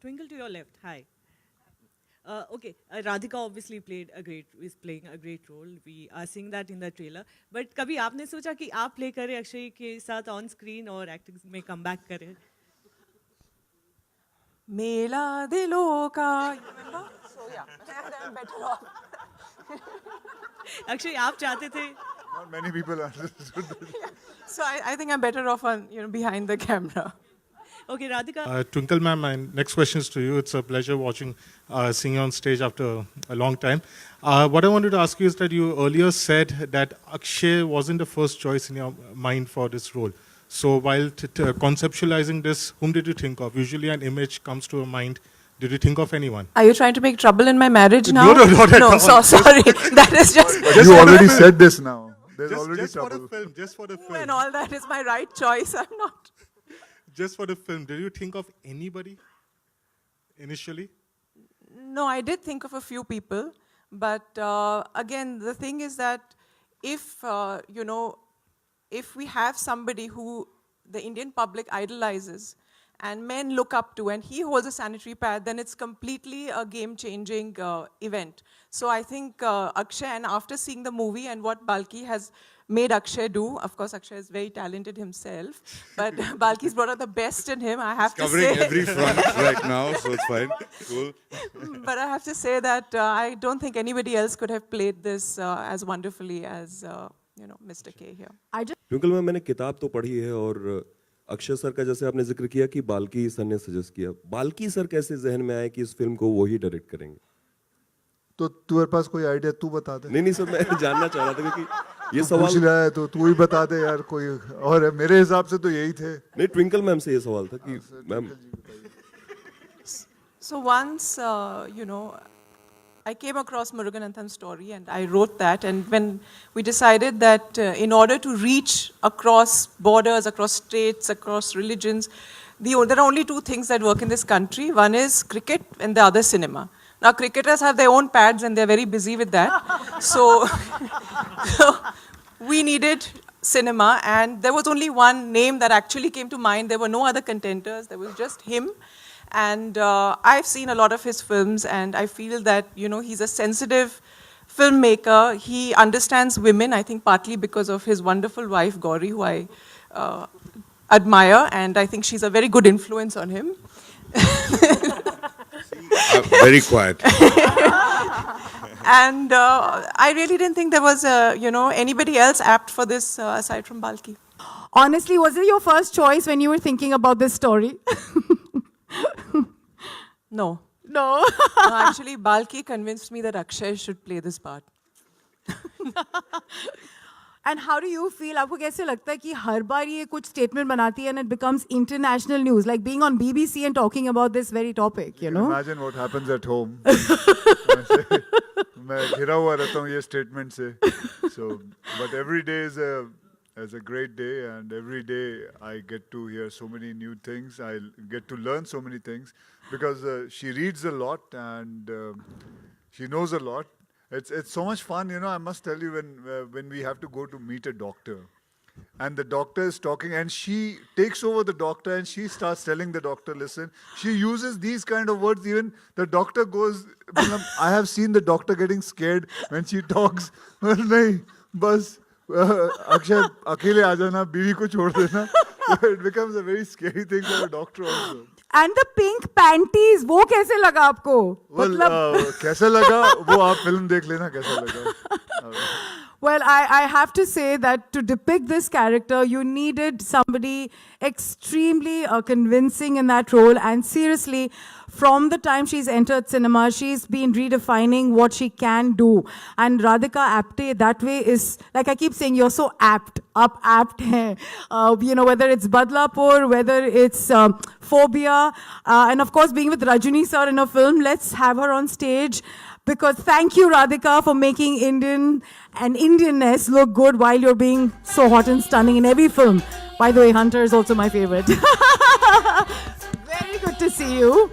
Twinkle to your left. Hi. Okay, Radhika obviously is playing a great role. We are seeing that in the trailer. But कभी आपने सोचा कि आप play करें अक्षय के साथ on screen और acting में come back करें? मेला दिलों का. So yeah, I'm better off. Akshay आप चाहते थे? Not many people understood this. So I think I'm better off on behind the camera. Okay, Radhika. Twinkle ma'am, my next question is to you. It's a pleasure seeing you on stage after a long time. What I wanted to ask you is that you earlier said that Akshay wasn't the first choice in your mind for this role. So while conceptualizing this, whom did you think of? Usually an image comes to your mind. Did you think of anyone? Are you trying to make trouble in my marriage now? No, not at all. No, sorry. That is just... You already said this now. There's already trouble. Just for the film. And all that is my right choice. I'm not... Just for the film, did you think of anybody initially? No, I did think of a few people. But again, the thing is that if, if we have somebody who the Indian public idolizes and men look up to, and he holds a sanitary pad, then it's completely a game-changing event. So I think Akshay, and after seeing the movie and what Balki has made Akshay do, of course Akshay is very talented himself, but Balki's brought out the best in him, I have to say. Covering every front right now, so it's fine, cool. But I have to say that I don't think anybody else could have played this as wonderfully as, Mr. K here. Twinkle में मैंने किताब तो पढ़ी है और Akshay sir का जैसे आपने जिक्र किया कि बाल्की सर ने सजेस्ट किया, बाल्की सर कैसे जहन में आए कि इस फिल्म को वो ही डायरेक्ट करेंगे? तो तुम्हारे पास कोई आइडिया तू बता दे. नहीं सर, मैं जानना चाह रहा था क्योंकि ये सवाल पूछ रहा है तो तू ही बता दे यार कोई. और मेरे हिसाब से तो यही थे. नहीं, ट्विंकल मैम से ये सवाल था कि ma'am. So once, I came across Muruganathan's story and I wrote that, and when we decided that in order to reach across borders, across states, across religions, there are only two things that work in this country. One is cricket and the other cinema. Now cricketers have their own pads and they're very busy with that. So we needed cinema, and there was only one name that actually came to mind. There were no other contenders, there was just him. And I've seen a lot of his films, and I feel that, he's a sensitive filmmaker. He understands women, I think partly because of his wonderful wife, Gauri, who I admire, and I think she's a very good influence on him. Very quiet. And I really didn't think there was, anybody else apt for this aside from Balki. Honestly, was it your first choice when you were thinking about this story? No. No. No, actually, Balki convinced me that Akshay should play this part. And how do you feel? आपको कैसे लगता है कि हर बार ये कुछ statement बनाती है and it becomes international news, like being on BBC and talking about this very topic, Imagine what happens at home. मैं घिरा हुआ रहता हूँ ये statement से. So, but every day is a great day, and every day I get to hear so many new things. I get to learn so many things because she reads a lot and she knows a lot. It's so much fun, I must tell you, when we have to go to meet a doctor and the doctor is talking and she takes over the doctor and she starts telling the doctor, listen, she uses these kind of words, even the doctor goes, I have seen the doctor getting scared when she talks. Nahi, bas. Akshay, अकेले आ जाना, बीवी को छोड़ देना. It becomes a very scary thing for a doctor also. And the pink panties, वो कैसे लगा आपको? Well, कैसा लगा वो आप फिल्म देख लेना कैसा लगा. Well, I have to say that to depict this character, you needed somebody extremely convincing in that role. And seriously, from the time she's entered cinema, she's been redefining what she can do. And Radhika Apte, that way is, like I keep saying, you're so apt. Hai. Whether it's Badlapur, whether it's Phobia, and of course being with Rajini sir in a film, let's have her on stage. Because thank you, Radhika, for making Indian and Indianness look good while you're being so hot and stunning in every film. By the way, Hunter is also my favorite. Very good to see you.